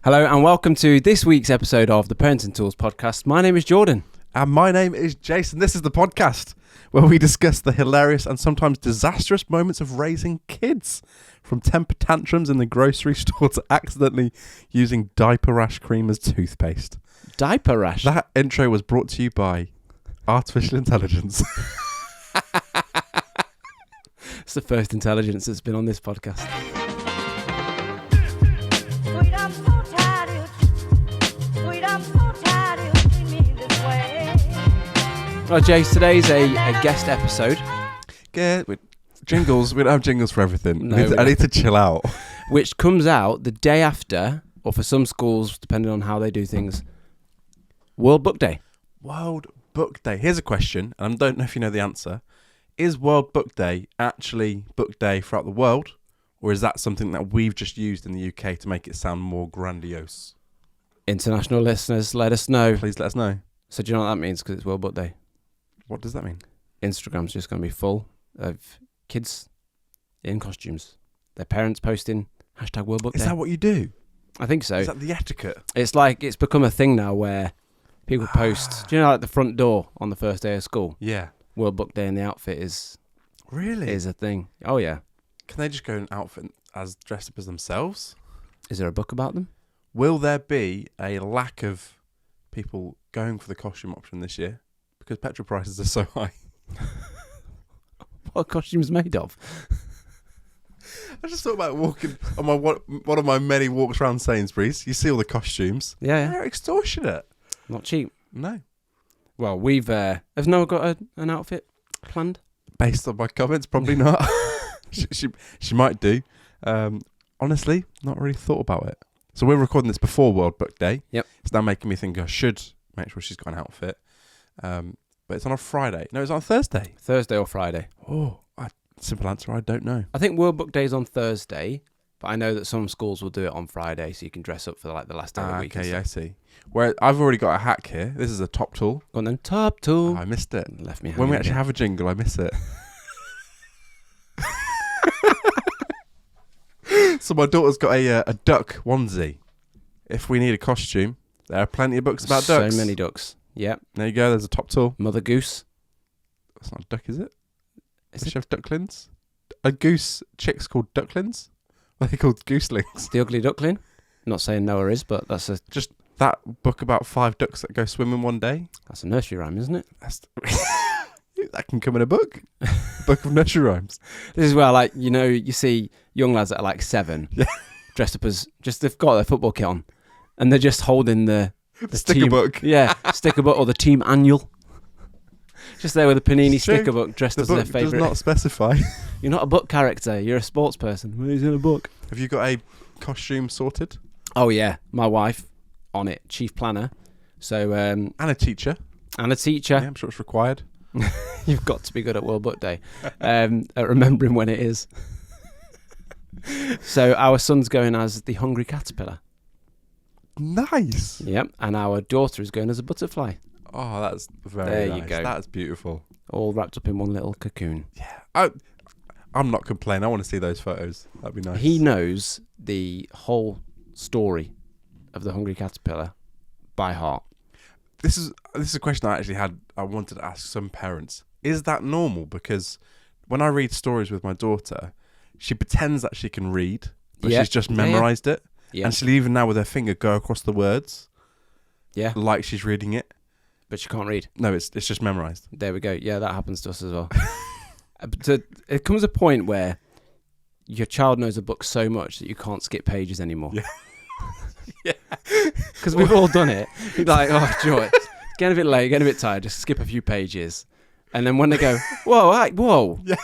Hello and welcome to this week's episode of the Parenting Tools podcast. My name is Jordan. And my name is Jason. This is the podcast where we discuss the hilarious and sometimes disastrous moments of raising kids. From temper tantrums in the grocery store to accidentally using diaper rash cream as toothpaste. Diaper rash? That intro was brought to you by artificial intelligence. It's the first intelligence that's been on this podcast. Well, Jace, today's a guest episode. Jingles. We don't have jingles for everything. No, I need to chill out. Which comes out the day after, or for some schools, depending on how they do things, World Book Day. World Book Day. Here's a question, and I don't know if you know the answer. Is World Book Day actually Book Day throughout the world? Or is that something that we've just used in the UK to make it sound more grandiose? International listeners, let us know. Please let us know. So do you know what that means? Because it's World Book Day. What does that mean? Instagram's just going to be full of kids in costumes. Their parents posting hashtag World Book Day. Is that what you do? I think so. Is that the etiquette? It's like, it's become a thing now where people post, do you know, like the front door on the first day of school? Yeah. World Book Day and the outfit is a thing. Oh, yeah. Can they just go in outfit as dressed up as themselves? Is there a book about them? Will there be a lack of people going for the costume option this year? Because petrol prices are so high. What are costumes made of? I just thought about walking on my one of my many walks around Sainsbury's. You see all the costumes. Yeah. They're extortionate. Not cheap. No. Well, we've... has Noah got an outfit planned? Based on my comments, probably not. she might do. Honestly, not really thought about it. So we're recording this before World Book Day. Yep. It's now making me think I should make sure she's got an outfit. But it's on a Friday. No, it's on a Thursday. Thursday or Friday. Oh, simple answer, I don't know. I think World Book Day is on Thursday, but I know that some schools will do it on Friday, so you can dress up for like the last day of the week. Okay, yeah, I see. Where I've already got a hack here. This is a top tool. Go on then, top tool. Oh, I missed it. Left me when we actually have a jingle, I miss it. So my daughter's got a duck onesie. If we need a costume, there are plenty of books about ducks. So many ducks. Yep. There you go. There's a top tool. Mother goose. That's not a duck, is it? Does she have ducklings? A goose chick's called ducklings? What are they called? Gooselings. The Ugly Duckling. Not saying Noah is, but that's a... Just that book about 5 ducks that go swimming one day. That's a nursery rhyme, isn't it? That can come in a book. Book of nursery rhymes. This is where, like, you know, you see young lads that are like 7, dressed up as... they've got their football kit on, and they're just holding the sticker team, book. Yeah, sticker book or the team annual. Just there with a Panini sticker book dressed as their favourite. The book does not specify. You're not a book character, you're a sports person. Who's in a book? Have you got a costume sorted? Oh yeah, my wife on it, chief planner. So and a teacher. And a teacher. Yeah, I'm sure it's required. You've got to be good at World Book Day. At remembering when it is. So our son's going as the hungry caterpillar. Nice. Yep, and our daughter is going as a butterfly. Oh, that's very there nice. You go. That's beautiful. All wrapped up in one little cocoon. Yeah. I'm not complaining. I want to see those photos. That'd be nice. He knows the whole story of the hungry caterpillar by heart. This is a question I wanted to ask some parents. Is that normal? Because when I read stories with my daughter, she pretends that she can read, but she's just memorized it. Yeah. And she'll even now with her finger go across the words. Yeah. Like she's reading it. But she can't read. No, it's just memorized. There we go. Yeah, that happens to us as well. It comes a point where your child knows a book so much that you can't skip pages anymore. Yeah. Yeah. Because we've all done it. You're like, oh, joy. It's getting a bit late, getting a bit tired, just skip a few pages. And then when they go, whoa,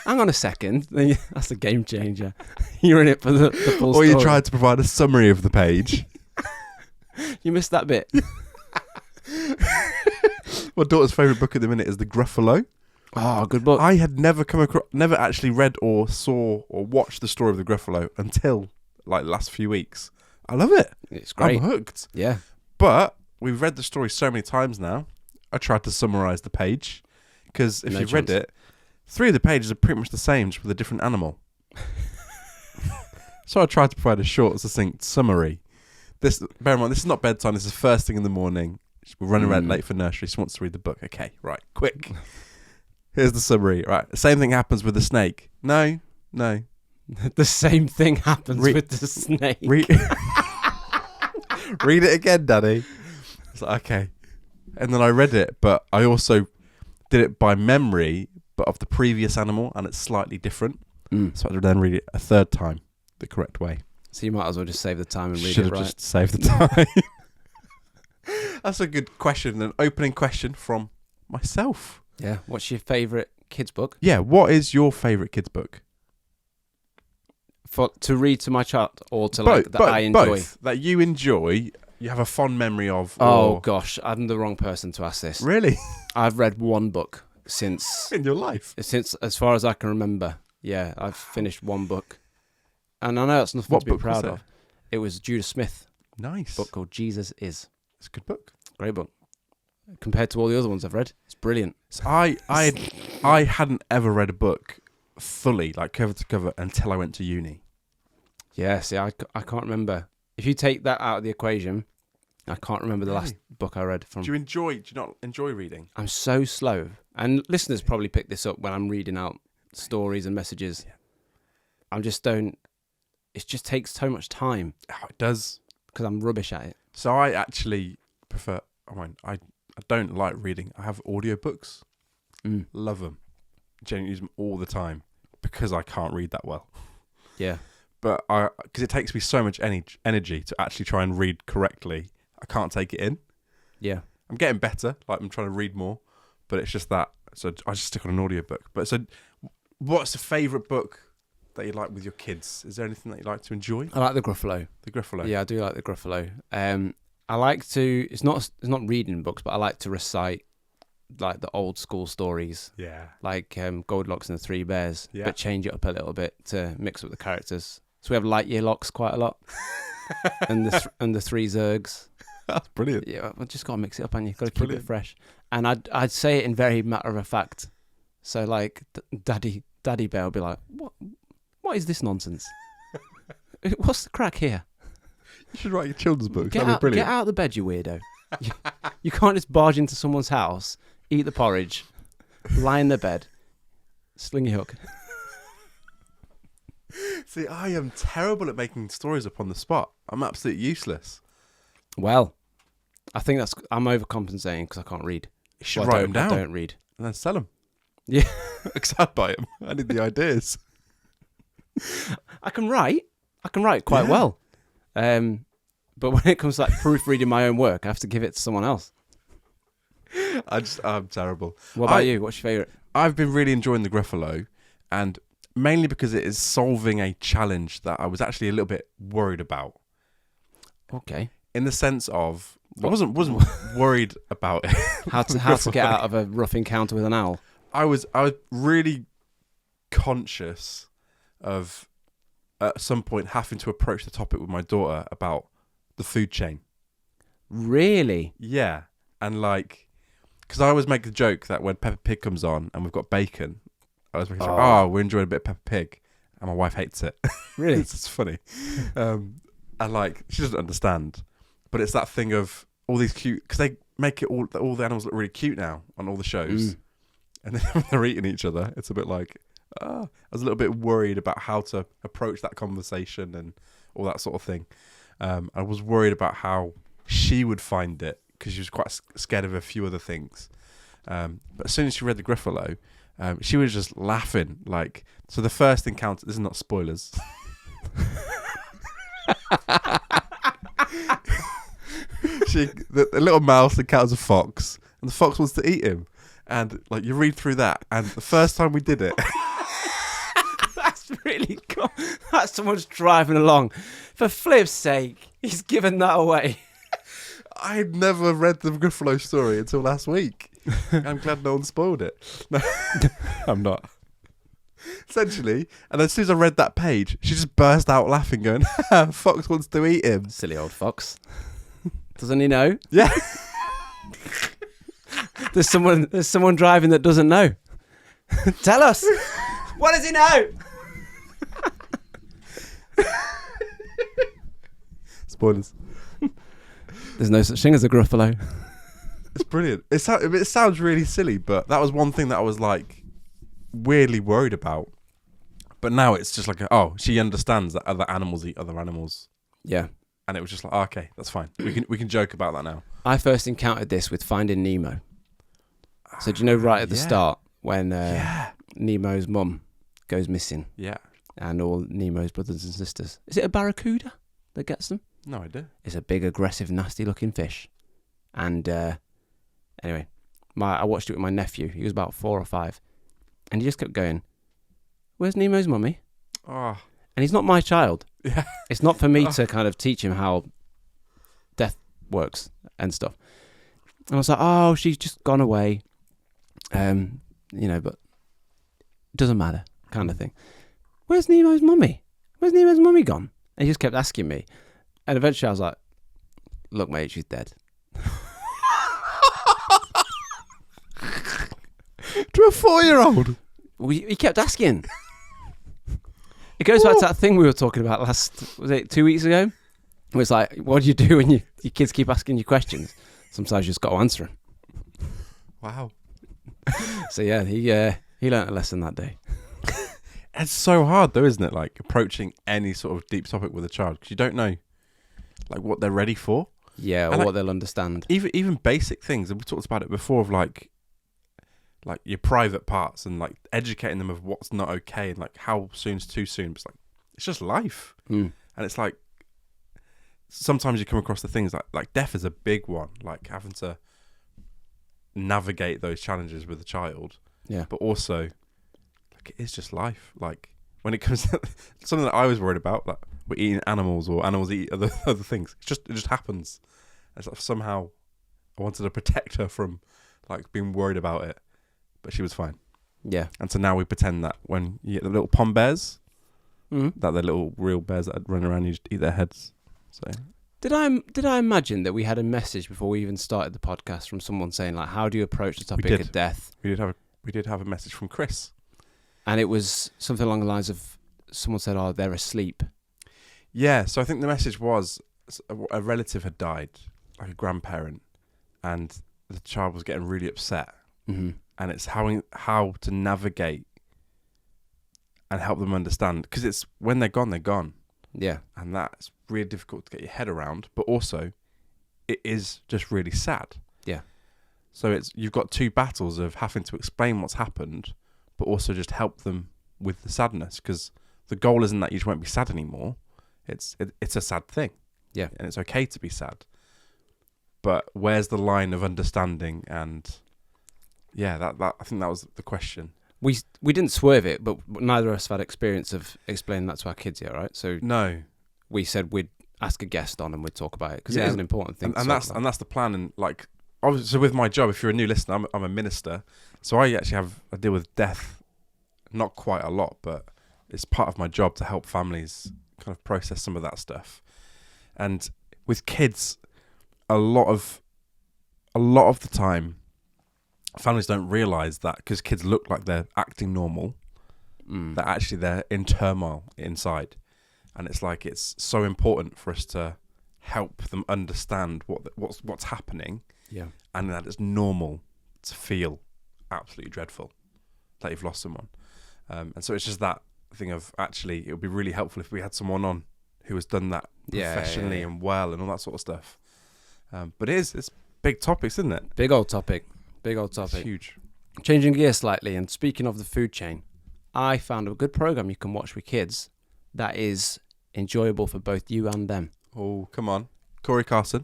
hang on a second, then that's a game changer. You're in it for the full story. Or you tried to provide a summary of the page. You missed that bit. My daughter's favourite book at the minute is the Gruffalo. Oh, good book. I had never never actually read or saw or watched the story of the Gruffalo until like the last few weeks. I love it. It's great. I'm hooked. Yeah. But we've read the story so many times now. I tried to summarise the page because if you've read it, 3 of the pages are pretty much the same, just with a different animal. So I tried to provide a short, succinct summary. Bear in mind, this is not bedtime. This is first thing in the morning. We're running around late for nursery. She wants to read the book. Okay, right, quick. Here's the summary. Right, the same thing happens with the snake. No. The same thing happens with the snake. Read it again, Daddy. It's like, okay. And then I read it, but I also did it by memory, but of the previous animal, and it's slightly different. So I had to then read it a third time the correct way. So you might as well just save the time and read Should it have right. just saved the time. That's a good question, an opening question from myself. Yeah. What's your favourite kids' book? Yeah, what is your favourite kids' book? To read to my child or to I enjoy? Both. That you enjoy, you have a fond memory of. Oh, gosh. I'm the wrong person to ask this. Really? I've read one book since... In your life? Since, as far as I can remember. Yeah, I've finished one book. And I know it's nothing to be proud of. It was Judah Smith. Nice. Book called Jesus Is. It's a good book. Great book. Compared to all the other ones I've read, it's brilliant. So I hadn't ever read a book fully, like cover to cover, until I went to uni. Yeah, see, I can't remember. If you take that out of the equation, I can't remember the last book I read from. Do you not enjoy reading? I'm so slow. And listeners probably pick this up when I'm reading out stories and messages. Yeah. It just takes so much time. Oh, it does. Because I'm rubbish at it. So I actually prefer, I don't like reading. I have audiobooks. Love them. Genuinely use them all the time because I can't read that well. Yeah. But because it takes me so much energy to actually try and read correctly, I can't take it in. Yeah. I'm getting better. Like I'm trying to read more, but it's just that. So I just stick on an audiobook. But so what's the favourite book that you like with your kids? Is there anything that you like to enjoy? I like the Gruffalo. The Gruffalo. Yeah, I do like the Gruffalo. I like to. It's not reading books, but I like to recite like the old school stories. Yeah. Like Goldilocks and the Three Bears, Yeah. but change it up a little bit to mix up the characters. So we have Light Year Locks quite a lot, and the Three Zergs. That's brilliant. Yeah, I've just got to mix it up, and you've got to keep it fresh. And I'd say it in very matter of fact. So like, Daddy Bear will be like, "What is this nonsense? What's the crack here? You should write your children's books. That'd be brilliant. Get out of the bed, you weirdo. You can't just barge into someone's house, eat the porridge, lie in the bed, sling your hook." See, I am terrible at making stories up on the spot. I'm absolutely useless. Well, I think I'm overcompensating because I can't read. You should write them down. I don't read. And then sell them. Yeah. Because I'd buy them. I need the ideas. I can write quite well. But when it comes to like proofreading my own work, I have to give it to someone else. I'm terrible. What about you? What's your favourite? I've been really enjoying the Gruffalo, and mainly because it is solving a challenge that I was actually a little bit worried about. Okay. In the sense of, I wasn't worried about it. How to get out of a rough encounter with an owl. I was really conscious of at some point having to approach the topic with my daughter about the food chain. Really? Yeah. And like, because I always make the joke that when Peppa Pig comes on and we've got bacon, I was like, we're enjoying a bit of Peppa Pig. And my wife hates it. Really? It's funny. And like, she doesn't understand. But it's that thing of all these cute, because they make it all the animals look really cute now on all the shows. And then when they're eating each other, it's a bit like, I was a little bit worried about how to approach that conversation and all that sort of thing. I was worried about how she would find it because she was quite scared of a few other things. But as soon as she read the Gruffalo, she was just laughing. Like, so the first encounter, this is not spoilers. The little mouse encounters a fox, and the fox wants to eat him. And like, you read through that, and the first time we did it, that's really cool. That's someone's driving along. For flip's sake, he's given that away. I'd never read the Gruffalo story until last week. I'm glad no one spoiled it. No, I'm not. Essentially, and as soon as I read that page, she just burst out laughing, going, "Fox wants to eat him." Silly old fox. Doesn't he know? Yeah. There's someone driving that doesn't know. Tell us. What does he know? Spoilers. There's no such thing as a Gruffalo. It's brilliant. It sounds really silly, but that was one thing that I was like weirdly worried about. But now it's just like, she understands that other animals eat other animals. Yeah. And it was just like, okay, that's fine. We can joke about that now. I first encountered this with Finding Nemo. So do you know right at the start when Nemo's mum goes missing? Yeah. And all Nemo's brothers and sisters. Is it a barracuda that gets them? No idea. It's a big, aggressive, nasty-looking fish. And anyway, I watched it with my nephew. He was about 4 or 5. And he just kept going, "Where's Nemo's mummy?" Oh. And he's not my child. Yeah. It's not for me to kind of teach him how death works and stuff. And I was like, "Oh, she's just gone away." But it doesn't matter, kind of thing. "Where's Nemo's mummy? Where's Nemo's mummy gone?" And he just kept asking me. And eventually I was like, "Look, mate, she's dead." To a 4-year-old? He kept asking. It goes back to that thing we were talking about was it 2 weeks ago? It was like, what do you do when your kids keep asking you questions? Sometimes you just got to answer them. Wow. So yeah, he learnt a lesson that day. It's so hard though, isn't it? Like approaching any sort of deep topic with a child because you don't know like what they're ready for. Yeah, or what they'll understand. Even basic things, and we talked about it before, of like your private parts and like educating them of what's not okay and like how soon's too soon. It's just life. And it's like sometimes you come across the things like death is a big one, like having to navigate those challenges with a child. Yeah. But also like it's just life. Like when it comes to something that I was worried about, like we're eating animals or animals eat other things. It just happens. And so somehow I wanted to protect her from like being worried about it. But she was fine. Yeah. And so now we pretend that when you get the little pom bears, that they're little real bears that run around, you just eat their heads. So did I imagine that we had a message before we even started the podcast from someone saying like, how do you approach the topic of death? We did have a message from Chris, and it was something along the lines of someone said, "Oh, they're asleep." Yeah. So I think the message was a relative had died, like a grandparent, and the child was getting really upset. Mm-hmm. And it's how to navigate and help them understand. Because it's when they're gone, they're gone. Yeah. And that's really difficult to get your head around. But also, it is just really sad. Yeah. So you've got two battles of having to explain what's happened, but also just help them with the sadness. Because the goal isn't that you just won't be sad anymore. It's a sad thing. Yeah. And it's okay to be sad. But where's the line of understanding and... Yeah, that I think that was the question. We didn't swerve it, but neither of us have had experience of explaining that to our kids yet, right? So no, we said we'd ask a guest on and we'd talk about it because it is an important thing. And that's the plan. And like, obviously, so with my job, if you're a new listener, I'm a minister, so I deal with death, not quite a lot, but it's part of my job to help families kind of process some of that stuff. And with kids, a lot of the time. Families don't realise that because kids look like they're acting normal, that actually they're in turmoil inside. And it's like it's so important for us to help them understand what's happening, and that it's normal to feel absolutely dreadful, that you've lost someone. And so it's just that thing of actually it would be really helpful if we had someone on who has done that professionally and well and all that sort of stuff. But it's big topics, isn't it? Big old topic. It's huge. Changing gears slightly, and speaking of the food chain, I found a good program you can watch with kids that is enjoyable for both you and them. Oh, come on. Corey Carson?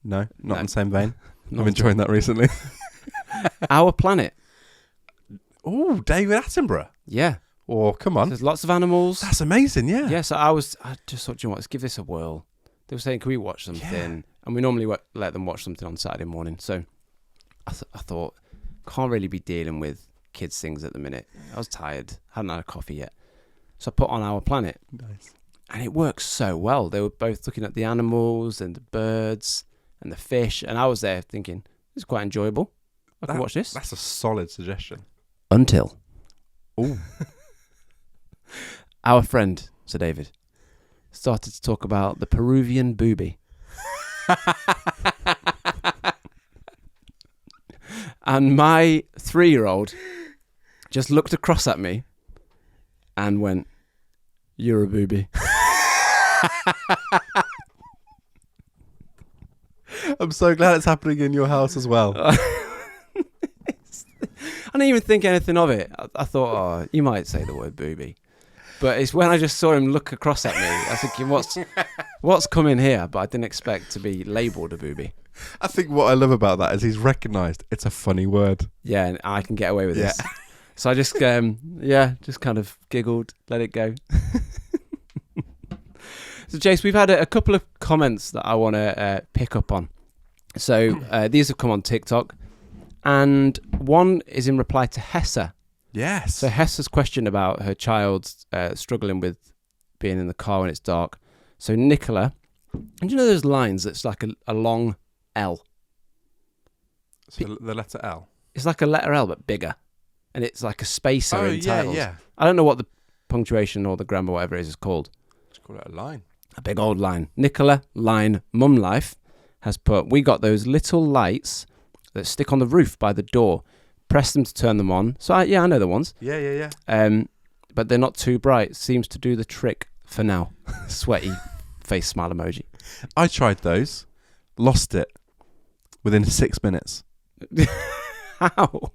No, not in the same vein. I'm enjoying that recently. Our Planet. Oh, David Attenborough. Yeah. Oh, come on. There's lots of animals. That's amazing, yeah. Yeah, so I just thought, you know what, let's give this a whirl. They were saying, can we watch something? Yeah. And we normally let them watch something on Saturday morning, so... I thought, can't really be dealing with kids' things at the minute. I was tired, hadn't had a coffee yet. So I put on Our Planet. Nice. And it works so well. They were both looking at the animals and the birds and the fish. And I was there thinking, this is quite enjoyable. I can watch this. That's a solid suggestion. Until. Ooh. Our friend, Sir David, started to talk about the Peruvian booby. And my 3-year-old just looked across at me and went, "You're a booby." I'm so glad it's happening in your house as well. I didn't even think anything of it. I thought, oh, you might say the word booby. But it's when I just saw him look across at me, I was thinking, what's coming here? But I didn't expect to be labelled a booby. I think what I love about that is he's recognised it's a funny word. Yeah, and I can get away with this. So I just, just kind of giggled, let it go. So, Jace, we've had a couple of comments that I want to pick up on. So these have come on TikTok. And one is in reply to Hessa. Yes. So Hessa's question about her child's struggling with being in the car when it's dark. So Nicola, and you know those lines that's like a long L? So the letter L? It's like a letter L, but bigger. And it's like a spacer in titles. Yeah. I don't know what the punctuation or the grammar, whatever it is called. Just call it a line. A big old line. Nicola, line, mum life, has put, "We got those little lights that stick on the roof by the door. Press them to turn them on." So, I know the ones. Yeah. But they're not too bright. Seems to do the trick for now. Sweaty face smile emoji. I tried those. Lost it within 6 minutes. How?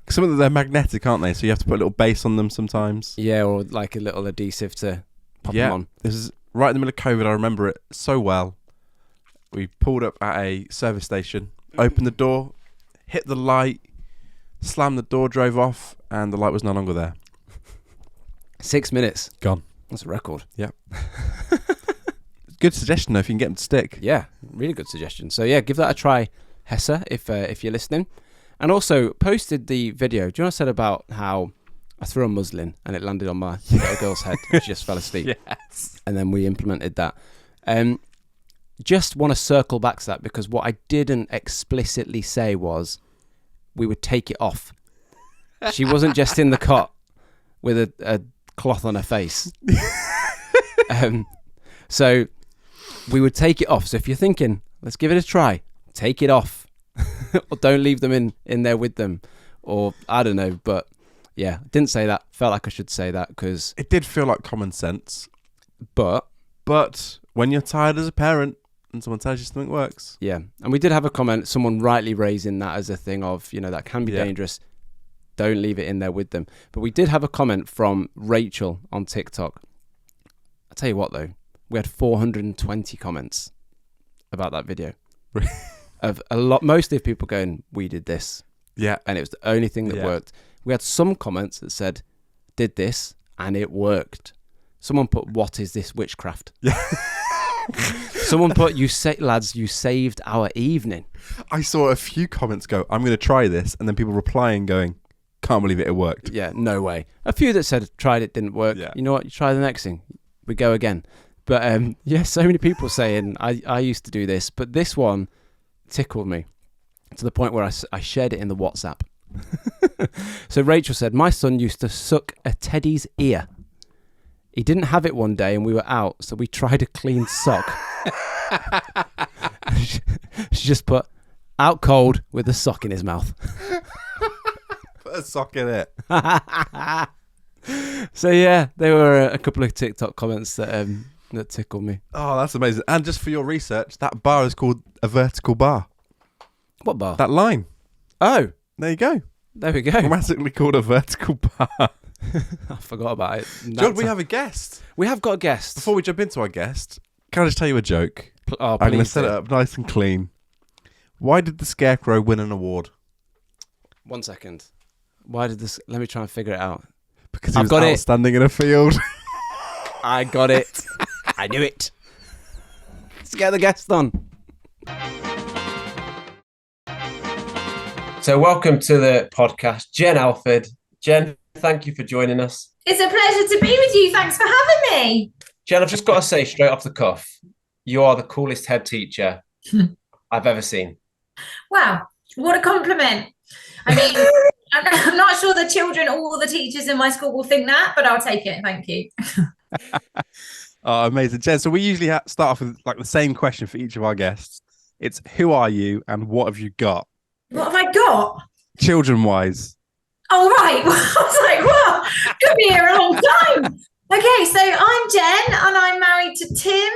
Some of them, they're magnetic, aren't they? So you have to put a little base on them sometimes. Yeah, or like a little adhesive to pop them on. This is right in the middle of COVID. I remember it so well. We pulled up at a service station, opened the door, hit the light, slammed the door, drove off, and the light was no longer there. 6 minutes. Gone. That's a record. Yeah. Good suggestion, though, if you can get them to stick. Yeah, really good suggestion. So, yeah, give that a try, Hessa, if you're listening. And also, posted the video. Do you know what I said about how I threw a muslin and it landed on my little girl's head and she just fell asleep? Yes. And then we implemented that. Just want to circle back to that because what I didn't explicitly say was we would take it off. She wasn't just in the cot with a cloth on her face. So we would take it off. So if you're thinking, let's give it a try, take it off. Or don't leave them in there with them. Or I don't know. But yeah, didn't say that. Felt like I should say that because it did feel like common sense. But when you're tired as a parent and someone tells you something works. Yeah. And we did have a comment, someone rightly raising that as a thing of, that can be dangerous. Don't leave it in there with them. But we did have a comment from Rachel on TikTok. I'll tell you what, though. We had 420 comments about that video. Of mostly of people going, we did this. Yeah. And it was the only thing that worked. We had some comments that said, did this, and it worked. Someone put, what is this witchcraft? Yeah. Someone put, lads, you saved our evening. I saw a few comments go, I'm going to try this. And then people replying going, can't believe it worked. Yeah, no way. A few that said, tried it, didn't work. Yeah. You know what? You try the next thing. We go again. But so many people saying, I used to do this. But this one tickled me to the point where I shared it in the WhatsApp. So Rachel said, my son used to suck a teddy's ear. He didn't have it one day and we were out, so we tried a clean sock. She just put, out cold with a sock in his mouth. Put a sock in it. So yeah, there were a couple of TikTok comments that tickled me. Oh, that's amazing. And just for your research, that bar is called a vertical bar. What bar? That line. Oh. There you go. There we go. Grammatically called a vertical bar. I forgot about it. John, we have a guest. We have got a guest. Before we jump into our guest, can I just tell you a joke? I'm going to set it up nice and clean. Why did the Scarecrow win an award? 1 second. Why did this... Let me try and figure it out. Because he was outstanding in a field. I got it. I knew it. Let's get the guest on. So welcome to the podcast, Jen Alford. Jen, thank you for joining us. It's a pleasure to be with you. Thanks for having me. Jen, I've just got to say straight off the cuff, you are the coolest head teacher I've ever seen. Wow, what a compliment. I mean, I'm not sure the children, all the teachers in my school will think that, but I'll take it. Thank you. Oh, amazing, Jen. So we usually start off with like the same question for each of our guests. It's who are you and what have you got? What have I got? Children-wise. Oh, right. I was like, well, could be here a long time. Okay, so I'm Jen and I'm married to Tim.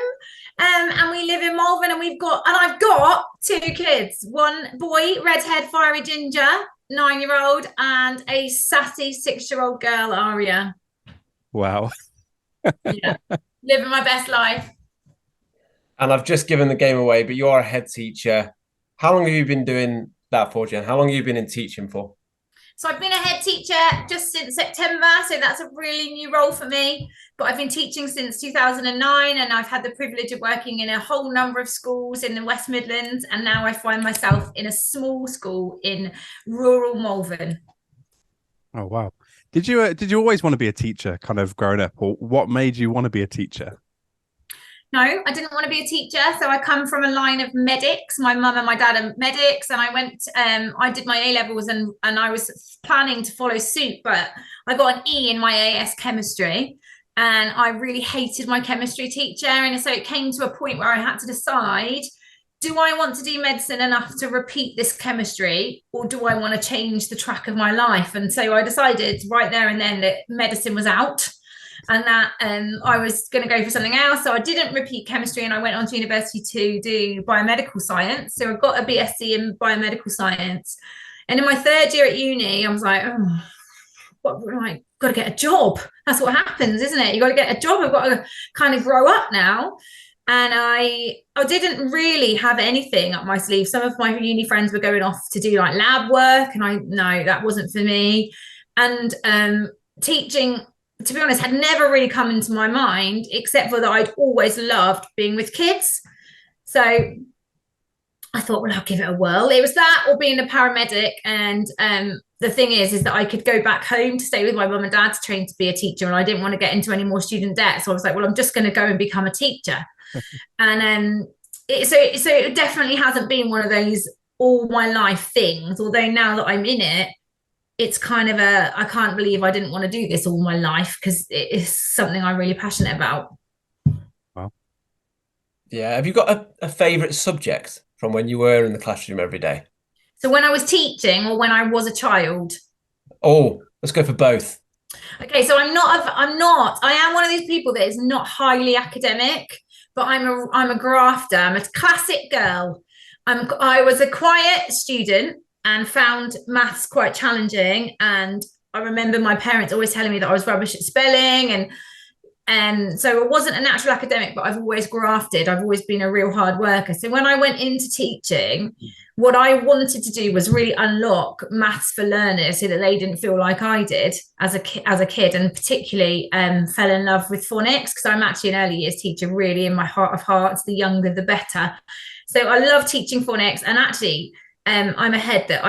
And we live in Malvern and I've got 2 kids, one boy, redhead, fiery ginger, 9-year-old, and a sassy 6-year-old girl, Aria. Wow. Yeah, living my best life. And I've just given the game away, but you are a head teacher. How long have you been doing that for, Jen? How long have you been in teaching for? So I've been a head teacher just since September. So that's a really new role for me. But I've been teaching since 2009 and I've had the privilege of working in a whole number of schools in the West Midlands. And now I find myself in a small school in rural Malvern. Oh, wow. Did you always want to be a teacher kind of growing up, or what made you want to be a teacher? No, I didn't want to be a teacher. So I come from a line of medics. My mum and my dad are medics. And I did my A-levels and I was planning to follow suit, but I got an E in my AS chemistry. And I really hated my chemistry teacher. And so it came to a point where I had to decide, do I want to do medicine enough to repeat this chemistry, or do I want to change the track of my life? And so I decided right there and then that medicine was out and that I was going to go for something else. So I didn't repeat chemistry and I went on to university to do biomedical science. So I got a BSc in biomedical science. And in my 3rd year at uni, I was like, oh, I've got to get a job. That's what happens, isn't it? You got to get a job. I've got to kind of grow up now. And I didn't really have anything up my sleeve. Some of my uni friends were going off to do like lab work, and no, that wasn't for me. And teaching, to be honest, had never really come into my mind, except for that I'd always loved being with kids. So I thought, well, I'll give it a whirl. It was that or being a paramedic. And the thing is that I could go back home to stay with my mum and dad to train to be a teacher. And I didn't want to get into any more student debt. So I was like, well, I'm just going to go and become a teacher. And so it definitely hasn't been one of those all my life things. Although now that I'm in it, it's kind of I can't believe I didn't want to do this all my life, because it is something I'm really passionate about. Wow. Yeah. Have you got a favourite subject from when you were in the classroom every day? So when I was teaching or when I was a child? Oh, let's go for both. Okay, so I am one of these people that is not highly academic, but I'm a grafter. I'm a classic girl. I was a quiet student and found maths quite challenging. And I remember my parents always telling me that I was rubbish at spelling. And so I wasn't a natural academic, but I've always grafted. I've always been a real hard worker. So when I went into teaching, what I wanted to do was really unlock maths for learners so that they didn't feel like I did as a kid, and particularly fell in love with phonics, because I'm actually an early years teacher, really in my heart of hearts. The younger, the better. So I love teaching phonics, and actually I'm a head that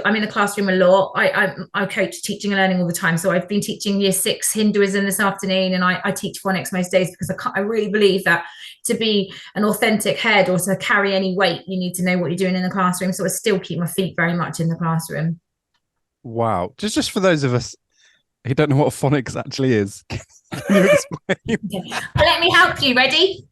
I'm in the classroom a lot. I coach teaching and learning all the time. So I've been teaching year 6 Hinduism this afternoon, and I teach phonics most days, because I really believe that to be an authentic head or to carry any weight, you need to know what you're doing in the classroom. So I still keep my feet very much in the classroom. Wow. Just for those of us who don't know what phonics actually is, can you explain? Okay. Let me help you. Ready?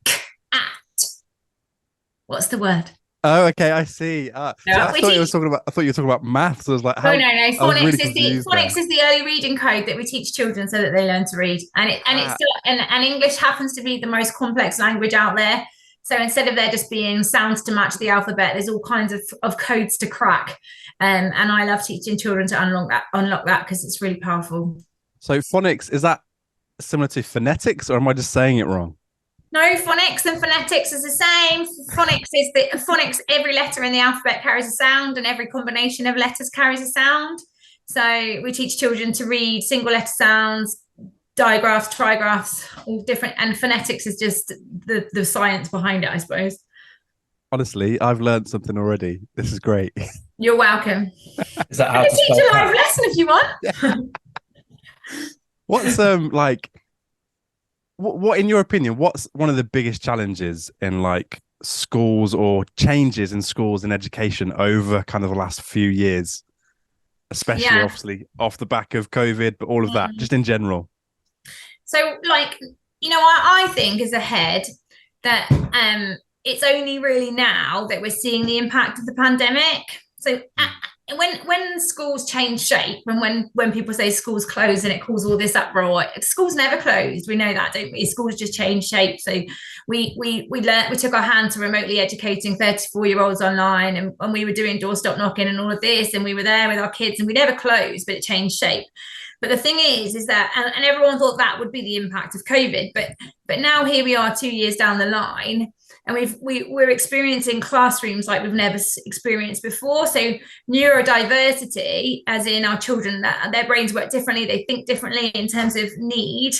What's the word? Oh, okay, I see. I thought you were talking about maths. I was like, no. Phonics really is the early reading code that we teach children so that they learn to read. And English happens to be the most complex language out there. So instead of there just being sounds to match the alphabet, there's all kinds of codes to crack. And I love teaching children to unlock that because it's really powerful. So phonics, is that similar to phonetics, or am I just saying it wrong? No, phonics and phonetics is the same. Phonics, every letter in the alphabet carries a sound, and every combination of letters carries a sound. So we teach children to read single letter sounds, digraphs, trigraphs, all different. And phonetics is just the science behind it, I suppose. Honestly, I've learned something already. This is great. You're welcome. Is that how I to can teach spell a live cat? lesson if you want. What's what in your opinion, what's one of the biggest challenges in like schools or changes in schools and education over kind of the last few years, especially obviously off the back of COVID, but all of that, just in general? So like I think as a head that it's only really now that we're seeing the impact of the pandemic. So when schools change shape, and when people say schools close and it calls all this uproar, schools never closed. We know that, don't we? Schools just change shape. So we took our hand to remotely educating 34-year-olds online, and we were doing doorstep knocking and all of this, and we were there with our kids, and we never closed, but it changed shape. But the thing is that, and everyone thought that would be the impact of COVID, but now here we are 2 years down the line, and we're experiencing classrooms like we've never experienced before. So neurodiversity, as in our children, that their brains work differently, they think differently in terms of need,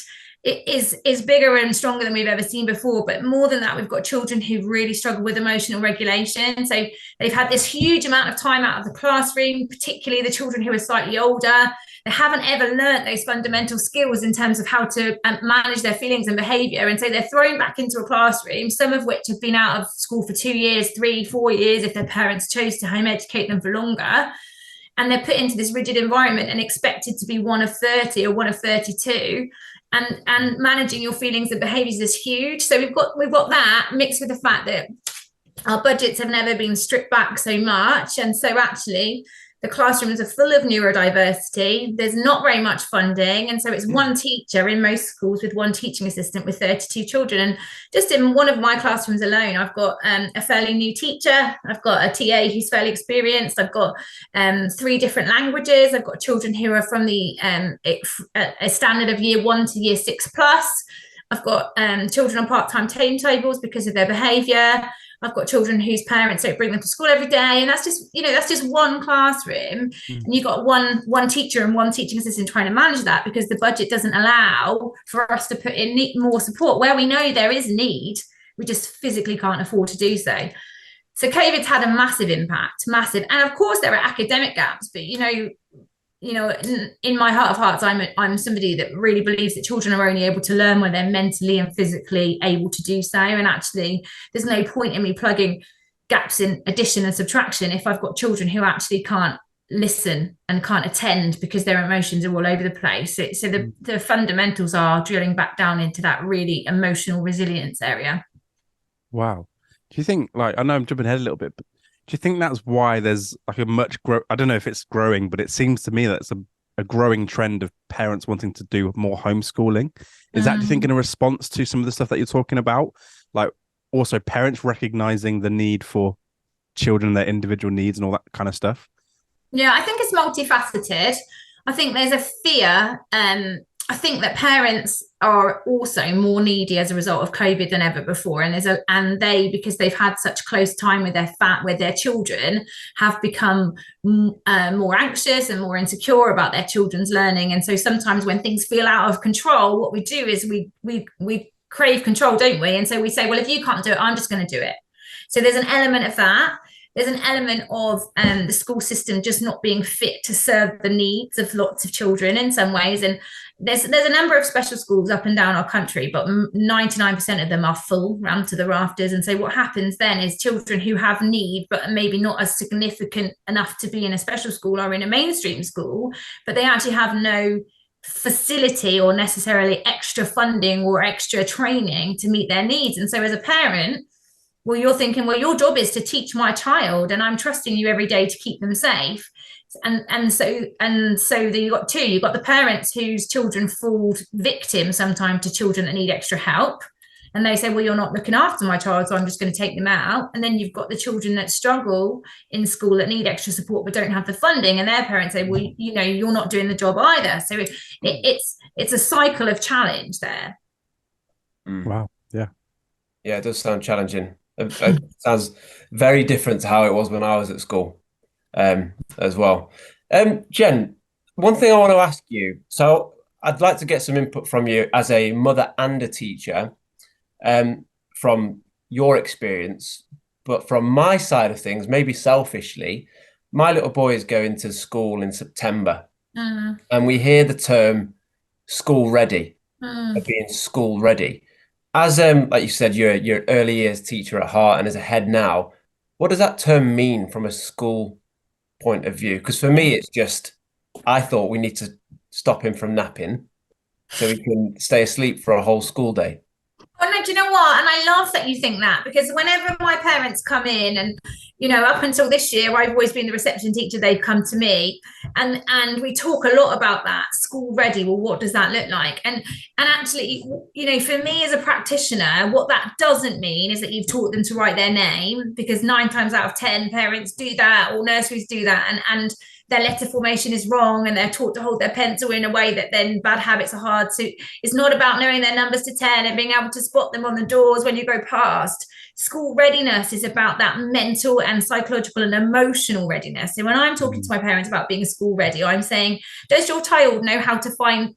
it is bigger and stronger than we've ever seen before. But more than that, we've got children who really struggle with emotional regulation. So they've had this huge amount of time out of the classroom, particularly the children who are slightly older. They haven't ever learnt those fundamental skills in terms of how to manage their feelings and behaviour. And so they're thrown back into a classroom, some of which have been out of school for 2 years, 3, 4 years, if their parents chose to home educate them for longer. And they're put into this rigid environment and expected to be one of 30 or one of 32. And managing your feelings and behaviours is huge. So we've got that mixed with the fact that our budgets have never been stripped back so much. And so actually the classrooms are full of neurodiversity. There's not very much funding. And so it's one teacher in most schools with one teaching assistant with 32 children. And just in one of my classrooms alone, I've got a fairly new teacher. I've got a TA who's fairly experienced. I've got 3 different languages. I've got children who are from a standard of year 1 to year 6 plus. I've got children on part-time timetables because of their behaviour. I've got children whose parents don't bring them to school every day, and that's just one classroom. And you've got one teacher and one teaching assistant trying to manage that because the budget doesn't allow for us to put in more support where we know there is need. We just physically can't afford to do so. So COVID's had a massive impact, massive, and of course there are academic gaps. But in my heart of hearts, I'm somebody that really believes that children are only able to learn when they're mentally and physically able to do so. And actually, there's no point in me plugging gaps in addition and subtraction if I've got children who actually can't listen and can't attend because their emotions are all over the place. So the fundamentals are drilling back down into that really emotional resilience area. Wow. Do you think, I know I'm jumping ahead a little bit, but do you think that's why there's like I don't know if it's growing, but it seems to me that it's a growing trend of parents wanting to do more homeschooling? Is that, do you think, in a response to some of the stuff that you're talking about? Like also parents recognizing the need for children, their individual needs and all that kind of stuff? Yeah, I think it's multifaceted. I think there's a fear. I think that parents are also more needy as a result of COVID than ever before, and because they've had such close time with their children, have become more anxious and more insecure about their children's learning. And so sometimes when things feel out of control, what we do is we crave control, don't we? And so we say, well, if you can't do it, I'm just going to do it. So there's an element of that. There's an element of the school system just not being fit to serve the needs of lots of children in some ways. And there's a number of special schools up and down our country, but 99% of them are full, rammed to the rafters. And so what happens then is children who have need, but maybe not as significant enough to be in a special school or in a mainstream school, but they actually have no facility or necessarily extra funding or extra training to meet their needs. And so as a parent, well, you're thinking, well, your job is to teach my child, and I'm trusting you every day to keep them safe. And so you've got two. You've got the parents whose children fall victim sometimes to children that need extra help, and they say, well, you're not looking after my child, so I'm just going to take them out. And then you've got the children that struggle in school that need extra support but don't have the funding, and their parents say, well, you're not doing the job either. So it's a cycle of challenge there. Wow. Yeah, it does sound challenging. It sounds very different to how it was when I was at school as well. Jen, one thing I want to ask you, so I'd like to get some input from you as a mother and a teacher from your experience, but from my side of things, maybe selfishly, my little boy is going to school in September and we hear the term school ready, being school ready. As like you said, you're early years teacher at heart and as a head now, what does that term mean from a school point of view? Because for me, it's just, I thought we need to stop him from napping. so he can stay asleep for a whole school day. Oh no, do you know what? And I love that you think that, because whenever my parents come in, and up until this year, I've always been the reception teacher, they've come to me, and we talk a lot about that school ready. Well, what does that look like? And actually, for me as a practitioner, what that doesn't mean is that you've taught them to write their name, because 9 times out of 10 parents do that, or nurseries do that, and their letter formation is wrong, and they're taught to hold their pencil in a way that then bad habits are hard to. It's not about knowing their numbers to 10 and being able to spot them on the doors when you go past. School readiness is about that mental and psychological and emotional readiness. So when I'm talking to my parents about being school ready, I'm saying, does your child know how to find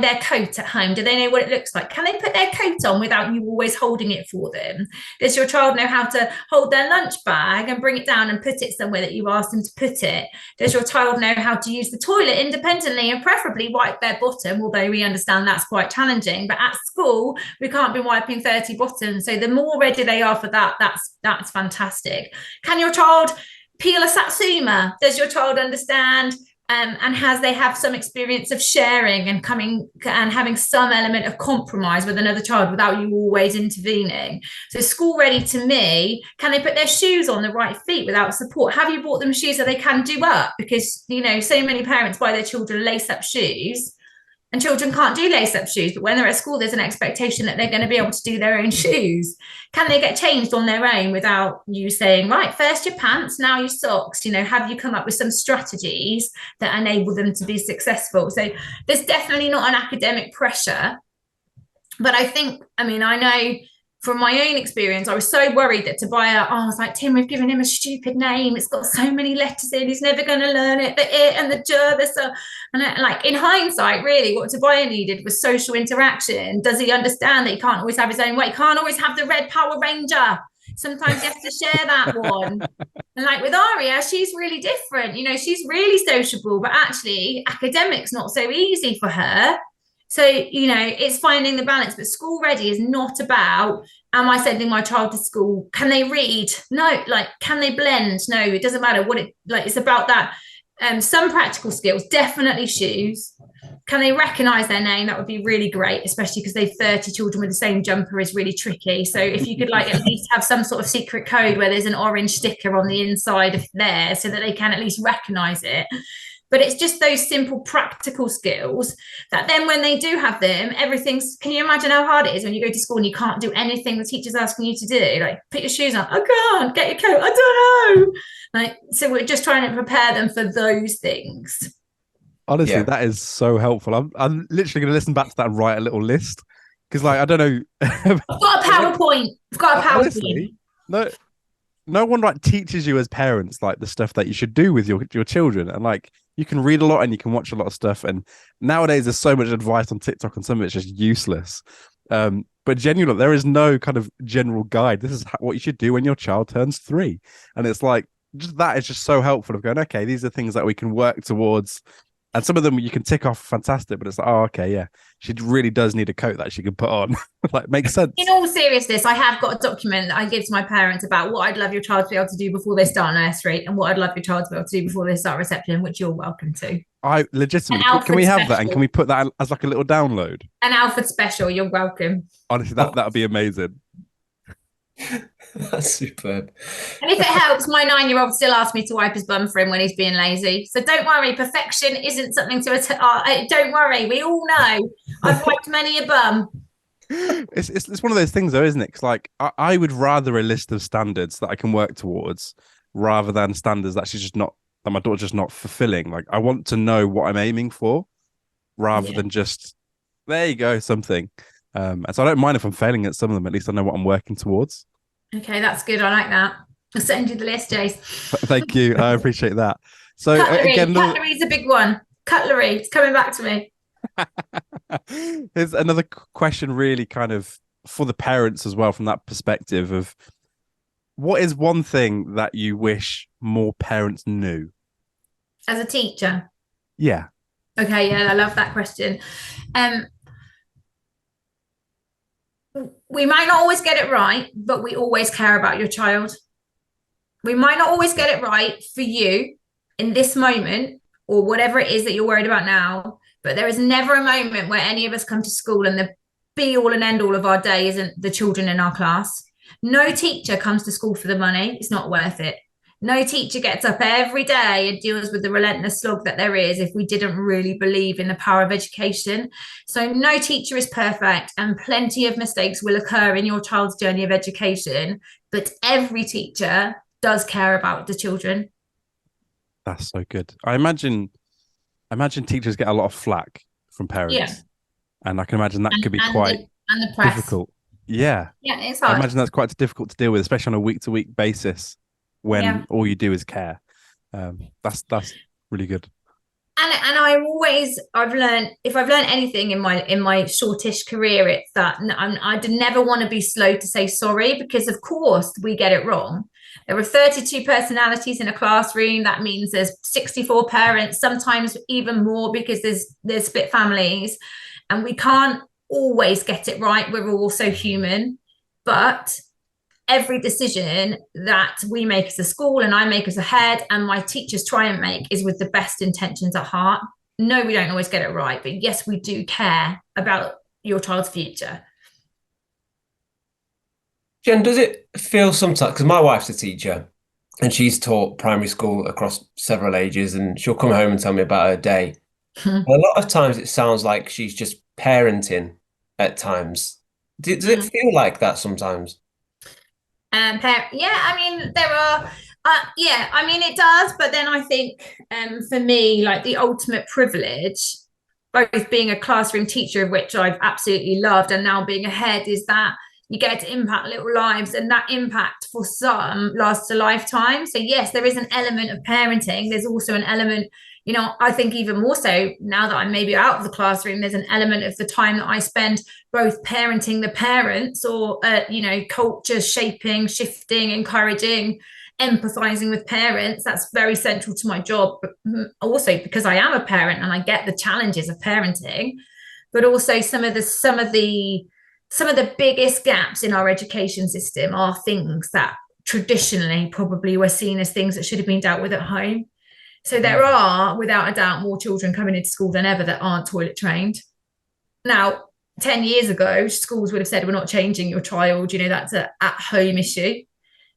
their coat at home? Do they know what it looks like? Can they put their coat on without you always holding it for them? Does your child know how to hold their lunch bag and bring it down and put it somewhere that you've asked them to put it? Does your child know how to use the toilet independently and preferably wipe their bottom, although we understand that's quite challenging. But at school, we can't be wiping 30 bottoms. So the more ready they are for that, that's fantastic. Can your child peel a satsuma? Does your child understand and they have some experience of sharing and coming and having some element of compromise with another child without you always intervening? So school ready to me, can they put their shoes on the right feet without support? Have you bought them shoes that they can do up? Because so many parents buy their children lace up shoes, and children can't do lace-up shoes, but when they're at school, there's an expectation that they're going to be able to do their own shoes. Can they get changed on their own without you saying, right, first your pants, now your socks? Have you come up with some strategies that enable them to be successful? So there's definitely not an academic pressure. But I know from my own experience, I was so worried that I was like, Tim, we've given him a stupid name. It's got so many letters in. He's never going to learn it. The it and the j. And in hindsight, really, what Tobias needed was social interaction. Does he understand that he can't always have his own way? He can't always have the red Power Ranger. Sometimes you have to share that one. And with Aria, she's really different. She's really sociable, but actually academics not so easy for her. So, it's finding the balance. But school ready is not about, am I sending my child to school? Can they read? No. Can they blend? No, it doesn't matter what it's about that. Some practical skills, definitely shoes. Can they recognize their name? That would be really great, especially because they've 30 children with the same jumper is really tricky. So if you could at least have some sort of secret code where there's an orange sticker on the inside of there so that they can at least recognize it. But it's just those simple practical skills that then when they do have them, can you imagine how hard it is when you go to school and you can't do anything the teacher's asking you to do? Put your shoes on. I can't. Get your coat. I don't know. So we're just trying to prepare them for those things. Honestly, that is so helpful. I'm literally going to listen back to that and write a little list. Because I don't know. I've got a PowerPoint. Honestly, no one teaches you as parents the stuff that you should do with your children, and you can read a lot and you can watch a lot of stuff, and nowadays there's so much advice on TikTok and some of it's just useless. But genuinely, there is no kind of general guide. This is what you should do when your child turns 3, and it's just that is just so helpful of going, okay, these are things that we can work towards. And some of them you can tick off fantastic, but it's oh, okay, yeah, she really does need a coat that she can put on. Makes sense. In all seriousness, I have got a document that I give to my parents about what I'd love your child to be able to do before they start nursery and what I'd love your child to be able to do before they start reception, which you're welcome to. I legitimately, can we have that? And can we put that as a little download? An Alford special, you're welcome. Honestly, that would be amazing. That's superb. And if it helps, my 9-year-old still asks me to wipe his bum for him when he's being lazy. So don't worry, perfection isn't something to don't worry, we all know I've wiped many a bum. It's one of those things though, isn't it? Because I would rather a list of standards that I can work towards rather than standards that my daughter's just not fulfilling. I want to know what I'm aiming for rather than just there you go, something. And so I don't mind if I'm failing at some of them. At least I know what I'm working towards. Okay, that's good. I like that. I'll send you the list, Jace. Thank you. I appreciate that. So cutlery is a big one. Cutlery, it's coming back to me. Here's another question, really kind of for the parents as well, from that perspective of what is one thing that you wish more parents knew? As a teacher? Yeah. Okay, yeah, I love that question. We might not always get it right, but we always care about your child. We might not always get it right for you in this moment or whatever it is that you're worried about now, But there is never a moment where any of us come to school and the be all and end all of our day isn't the children in our class. No teacher comes to school for the money. It's not worth it. No teacher gets up every day and deals with the relentless slog that there is if we didn't really believe in the power of education. So no teacher is perfect, and plenty of mistakes will occur in your child's journey of education, but every teacher does care about the children. That's so good. I imagine teachers get a lot of flack from parents. Yeah. And I can imagine that could be quite the press. difficult. Yeah. Yeah, it's hard. I imagine that's quite difficult to deal with, especially on a week-to-week basis when all you do is care. That's really good. And I've learned, if I've learned anything in my shortish career, it's that I never want to be slow to say sorry, because of course we get it wrong. There are 32 personalities in a classroom. That means there's 64 parents, sometimes even more, because there's split families, and we can't always get it right. We're also human, but every decision that we make as a school, and I make as a head, and my teachers try and make, is with the best intentions at heart. No, we don't always get it right, but yes, we do care about your child's future. Jen, does it feel sometimes, because my wife's a teacher and she's taught primary school across several ages, and she'll come home and tell me about her day. A lot of times it sounds like she's just parenting at times. Does it feel like that sometimes? Yeah, I mean, there are, I mean, it does. But then I think for me, like, the ultimate privilege, both being a classroom teacher, of which I've absolutely loved, and now being a head, is that you get to impact little lives, and that impact for some lasts a lifetime. So yes, there is an element of parenting. There's also an element, you know, I think even more so now that I'm maybe out of the classroom, there's an element of the time that I spend both parenting the parents, or, you know, culture shaping, shifting, encouraging, empathizing with parents. That's very central to my job, but also because I am a parent and I get the challenges of parenting, but also some of the biggest gaps in our education system are things that traditionally probably were seen as things that should have been dealt with at home. So there are, without a doubt, more children coming into school than ever that aren't toilet trained. Now, 10 years ago, schools would have said, we're not changing your child, you know, that's an at-home issue.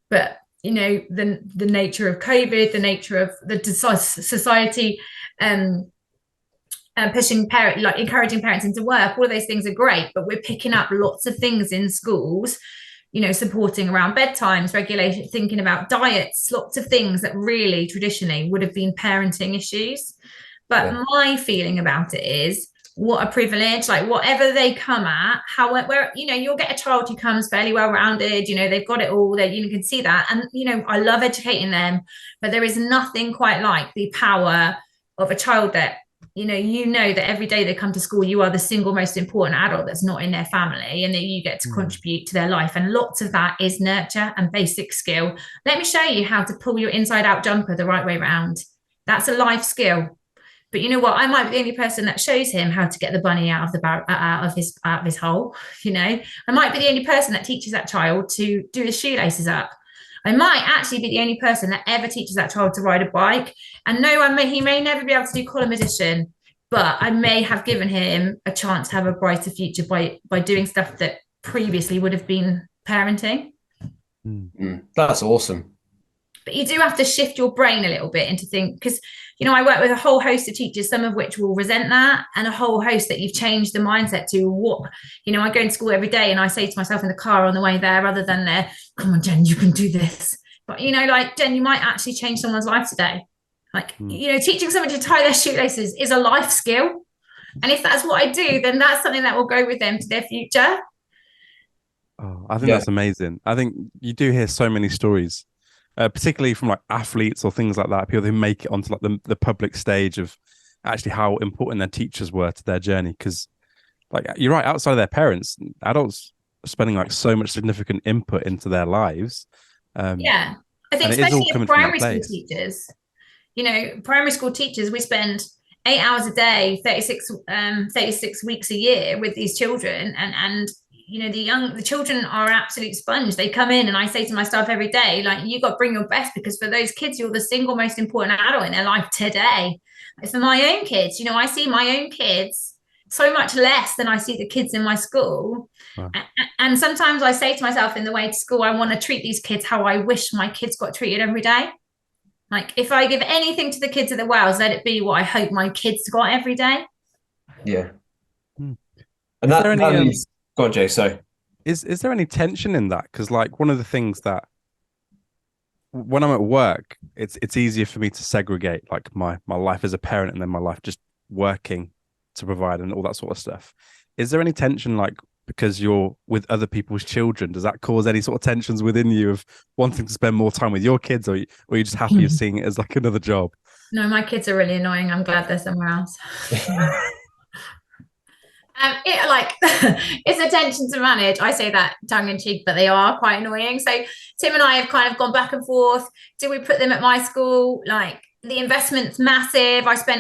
But, you know, the nature of COVID, the nature of the society, pushing encouraging parents into work, all of those things are great, but we're picking up lots of things in schools, you know, supporting around bedtimes, regulation, thinking about diets, lots of things that really traditionally would have been parenting issues. But my feeling about it is, what a privilege, like, whatever they come at, where, you know, you'll get a child who comes fairly well-rounded, you know, they've got it all, that you can see that. And, you know, I love educating them, but there is nothing quite like the power of a child that, you know that every day they come to school, you are the single most important adult that's not in their family, and that you get to contribute to their life. And lots of that is nurture and basic skill. Let me show you how to pull your inside out jumper the right way around. That's a life skill. But you know what? I might be the only person that shows him how to get the bunny out of his hole. You know, I might be the only person that teaches that child to do his shoelaces up. I might actually be the only person that ever teaches that child to ride a bike. And no, he may never be able to do column addition, but I may have given him a chance to have a brighter future by doing stuff that previously would have been parenting. That's awesome. But you do have to shift your brain a little bit into think, because, you know, I work with a whole host of teachers, some of which will resent that, and a whole host that you've changed the mindset to. What, you know, I go into school every day and I say to myself in the car on the way there, rather than come on, Jen, you can do this. But, you know, like, Jen, you might actually change someone's life today. Like, you know, teaching someone to tie their shoelaces is a life skill. And if that's what I do, then that's something that will go with them to their future. Oh, I think that's amazing. I think you do hear so many stories, particularly from like athletes or things like that, people who make it onto like the public stage, of actually how important their teachers were to their journey. Because, like, you're right, outside of their parents, adults are spending like so much significant input into their lives. I think especially in primary school teachers, you know, primary school teachers, we spend 8 hours a day, 36 weeks a year with these children, and the children are an absolute sponge. They come in and I say to my staff every day, like, you got to bring your best, because for those kids, you're the single most important adult in their life today. For my own kids, I see my own kids so much less than I see the kids in my school. Wow. And sometimes I say to myself in the way to school, I want to treat these kids how I wish my kids got treated every day. Like, if I give anything to the kids of the Wells, let it be what I hope my kids got every day. Yeah. And that means, go on, Jay, so. Is there any tension in that? Because, like, one of the things that when I'm at work, it's easier for me to segregate, like, my life as a parent and then my life just working to provide and all that sort of stuff. Is there any tension, like, because you're with other people's children? Does that cause any sort of tensions within you of wanting to spend more time with your kids, or are you just happy of seeing it as like another job? No, my kids are really annoying. I'm glad they're somewhere else. It's a tension to manage. I say that tongue in cheek, but they are quite annoying. So Tim and I have kind of gone back and forth. Do we put them at my school? Like, the investment's massive. I spent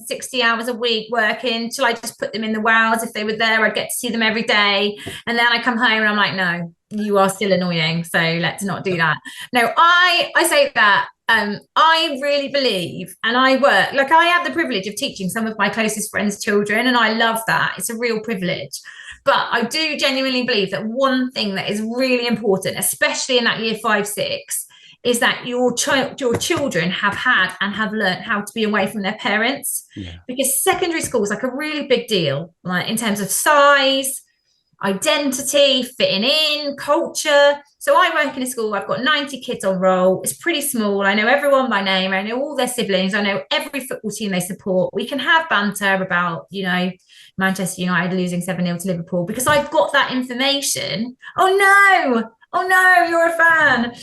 60 hours a week working. Shall I just put them in the Wells? If they were there, I'd get to see them every day. And then I come home and I'm like, no, you are still annoying, so let's not do that. No, I say that I really believe, and I work, like, I have the privilege of teaching some of my closest friends' children, and I love that. It's a real privilege. But I do genuinely believe that one thing that is really important, especially in that year 5, 6, is that your children have had and have learned how to be away from their parents. Yeah. Because secondary school is like a really big deal, like, in terms of size, identity, fitting in, culture. So I work in a school, I've got 90 kids on roll. It's pretty small. I know everyone by name. I know all their siblings. I know every football team they support. We can have banter about, Manchester United losing 7-0 to Liverpool, because I've got that information. Oh no, you're a fan.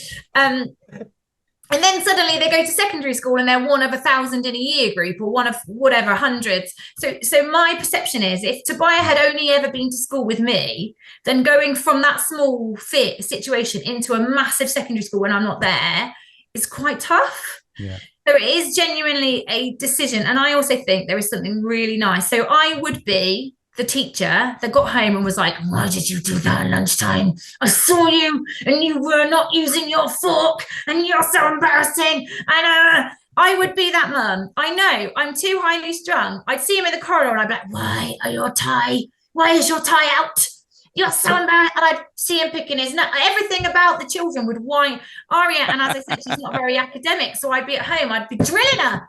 And then suddenly they go to secondary school and they're one of 1,000 in a year group, or one of whatever, hundreds. So my perception is, if Tobiah had only ever been to school with me, then going from that small fit situation into a massive secondary school when I'm not there is quite tough. Yeah. So it is genuinely a decision. And I also think there is something really nice. So I would be the teacher that got home and was like, why did you do that at lunchtime? I saw you and you were not using your fork and you're so embarrassing. And I would be that mum. I know, I'm too highly strung. I'd see him in the corridor and I'd be like, why is your tie out? You're so embarrassed. And I'd see him picking his nut. Everything about the children would whine. Aria, and as I said, she's not very academic, so I'd be at home, I'd be drilling her.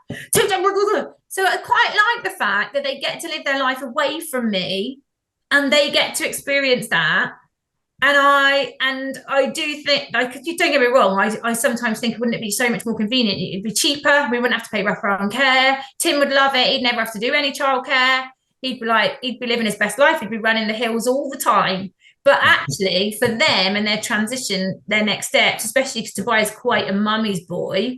So I quite like the fact that they get to live their life away from me, and they get to experience that. And I do think, like, you don't get me wrong, I sometimes think, wouldn't it be so much more convenient? It'd be cheaper. We wouldn't have to pay wraparound care. Tim would love it. He'd never have to do any childcare. He'd be living his best life. He'd be running the hills all the time. But actually, for them and their transition, their next steps, especially because Tobias is quite a mummy's boy,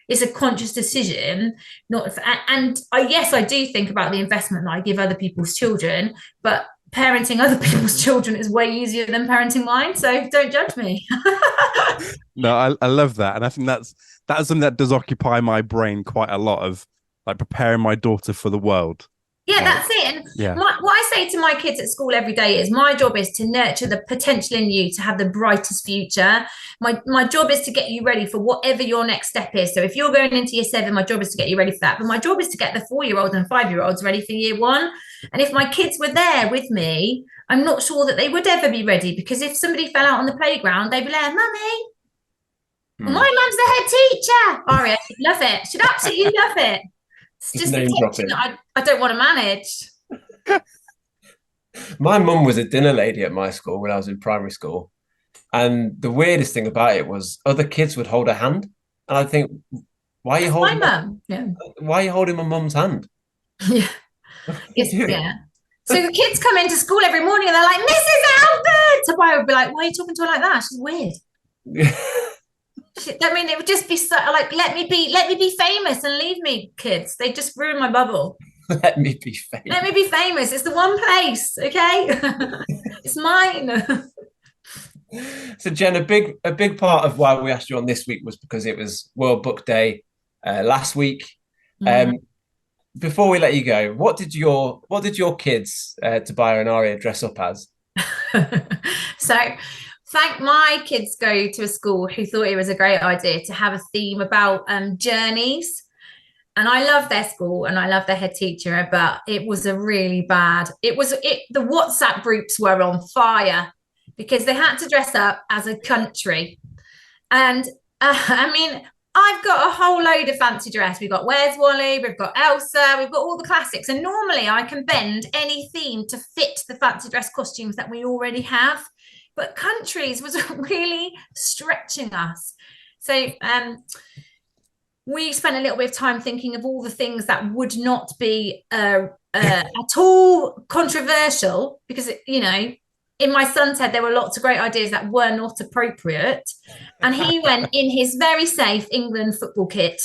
it's a conscious decision. Yes, I do think about the investment that I give other people's children, but parenting other people's children is way easier than parenting mine. So don't judge me. No, I love that. And I think that's something that does occupy my brain quite a lot, of like preparing my daughter for the world. Yeah, that's it. And what I say to my kids at school every day is, my job is to nurture the potential in you to have the brightest future. My job is to get you ready for whatever your next step is. So if you're going into year 7, my job is to get you ready for that. But my job is to get the 4-year-olds and 5-year-olds ready for year 1. And if my kids were there with me, I'm not sure that they would ever be ready, because if somebody fell out on the playground, they'd be like, Mummy, my mum's the head teacher. Aria, she'd love it. She'd absolutely love it. It's just the tension that I don't want to manage. My mum was a dinner lady at my school when I was in primary school. And the weirdest thing about it was, other kids would hold her hand. And I'd think, why are you holding my mum? Yeah. Why are you holding my mum's hand? Yeah. Yeah. So the kids come into school every morning and they're like, Mrs. Alford. So I would be like, why are you talking to her like that? She's weird. I mean, it would just be so, like, let me be famous and leave me, kids. They just ruin my bubble. Let me be famous. Let me be famous. It's the one place, okay? It's mine. So Jen, a big part of why we asked you on this week was because it was World Book Day last week. Before we let you go, what did your kids, Tobiah and Aria, dress up as? So my kids go to a school who thought it was a great idea to have a theme about journeys. And I love their school and I love their head teacher, but it was a really bad, the WhatsApp groups were on fire because they had to dress up as a country. And I mean, I've got a whole load of fancy dress. We've got Where's Wally, we've got Elsa, we've got all the classics. And normally I can bend any theme to fit the fancy dress costumes that we already have. But countries was really stretching us. So we spent a little bit of time thinking of all the things that would not be at all controversial, because, you know, in my son's head, there were lots of great ideas that were not appropriate. And he went in his very safe England football kit.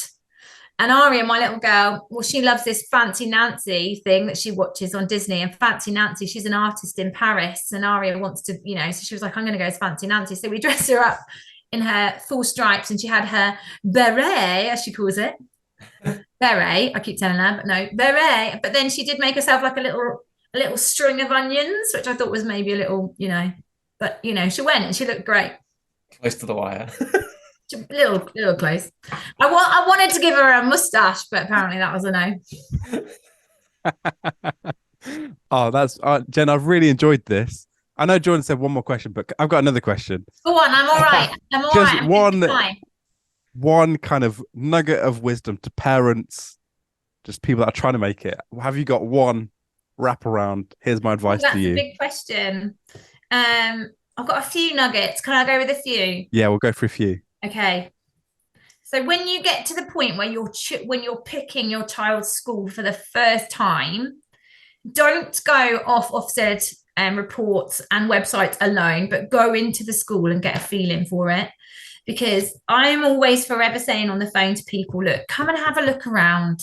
And Aria, my little girl, well, she loves this Fancy Nancy thing that she watches on Disney. And Fancy Nancy, she's an artist in Paris. And Aria wants to, you know, so she was like, I'm going to go as Fancy Nancy. So we dressed her up in her full stripes, and she had her beret, as she calls it. Beret, I keep telling her, but no, beret. But then she did make herself like a little string of onions, which I thought was maybe a little, you know, but, you know, she went and she looked great. Close to the wire. little close. I wanted to give her a mustache, but apparently that was a no. Oh, that's Jen, I've really enjoyed this. I know Jordan said one more question, but I've got another question. Go on, I'm all right. Just one kind of nugget of wisdom to parents, just people that are trying to make it. Have you got one wraparound? Here's my advice to you. That's a big question. I've got a few nuggets. Can I go with a few? Yeah, we'll go for a few. Okay. So when you get to the point where you're picking your child's school for the first time, don't go off Ofsted reports and websites alone, but go into the school and get a feeling for it. Because I'm always forever saying on the phone to people, look, come and have a look around.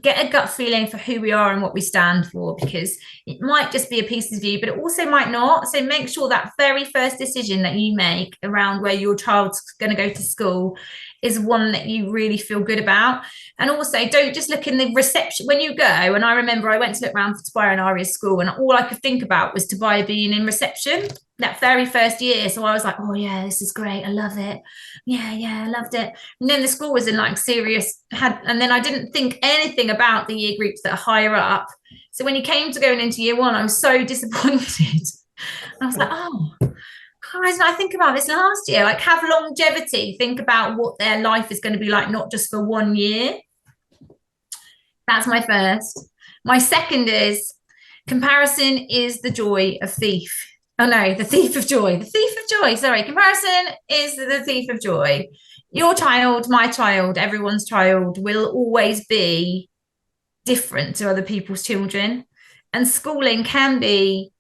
Get a gut feeling for who we are and what we stand for, because it might just be a piece of you, but it also might not. So make sure that very first decision that you make around where your child's going to go to school is one that you really feel good about. And also don't just look in the reception when you go. And I remember I went to look around for Spire and Aria's school, and all I could think about was Tobiah being in reception that very first year. So I was like, oh yeah, this is great. I love it. Yeah, I loved it. And then the school was in like and then I didn't think anything about the year groups that are higher up. So when he came to going into year one, I was so disappointed. I was like, oh, why didn't I think about this last year? Like, have longevity, think about what their life is going to be like, not just for 1 year. That's my first. My second is comparison is the joy of thief. Oh no, the thief of joy. The thief of joy. Sorry, comparison is the thief of joy. Your child, my child, everyone's child will always be different to other people's children. And schooling can be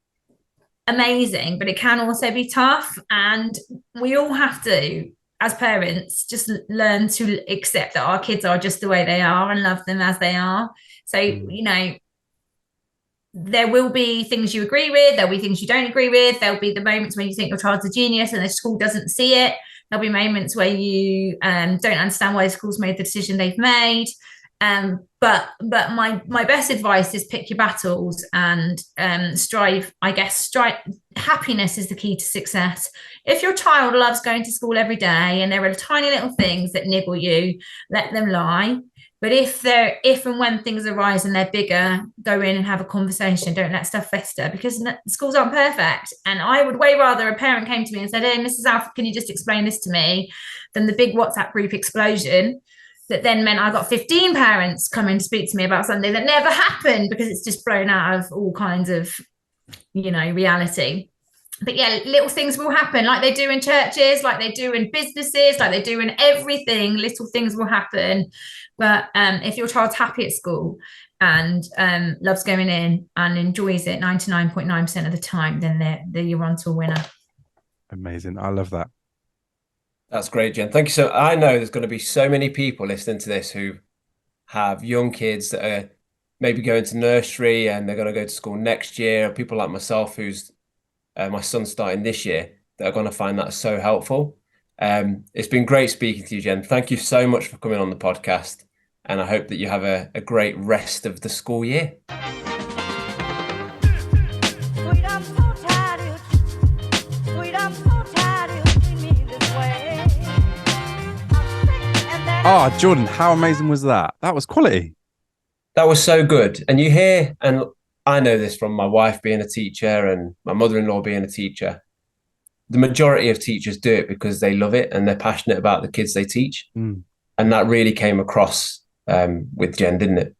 amazing, but it can also be tough. And we all have to, as parents, just learn to accept that our kids are just the way they are and love them as they are. So, you know, there will be things you agree with, there'll be things you don't agree with, there'll be the moments when you think your child's a genius and the school doesn't see it, there'll be moments where you don't understand why the school's made the decision they've made, but my best advice is pick your battles and strive. Happiness is the key to success. If your child loves going to school every day and there are tiny little things that niggle you, let them lie. But if and when things arise and they're bigger, go in and have a conversation. Don't let stuff fester, because schools aren't perfect. And I would way rather a parent came to me and said, hey, Mrs. Alford, can you just explain this to me, than the big WhatsApp group explosion that then meant I got 15 parents coming to speak to me about something that never happened because it's just blown out of all kinds of, you know, reality. But yeah, little things will happen, like they do in churches, like they do in businesses, like they do in everything. Little things will happen. But if your child's happy at school and loves going in and enjoys it 99.9% of the time, then you're on to a winner. Amazing. I love that. That's great, Jen. Thank you. So I know there's going to be so many people listening to this who have young kids that are maybe going to nursery and they're going to go to school next year, or people like myself who's my son's starting this year, that are going to find that so helpful. It's been great speaking to you, Jen. Thank you so much for coming on the podcast. And I hope that you have a great rest of the school year. Sweet, I'm so tired of Oh, Jordan, how amazing was that? That was quality. That was so good. And you hear, and I know this from my wife being a teacher and my mother-in-law being a teacher, the majority of teachers do it because they love it and they're passionate about the kids they teach. And that really came across with Jen, didn't it?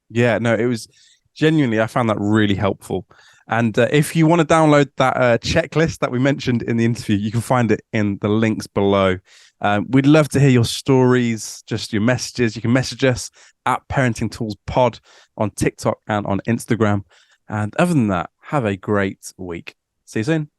Yeah, no, it was genuinely, I found that really helpful. And if you want to download that checklist that we mentioned in the interview, you can find it in the links below. We'd love to hear your stories, just your messages. You can message us at Parenting Tools Pod on TikTok and on Instagram. And other than that, have a great week. See you soon.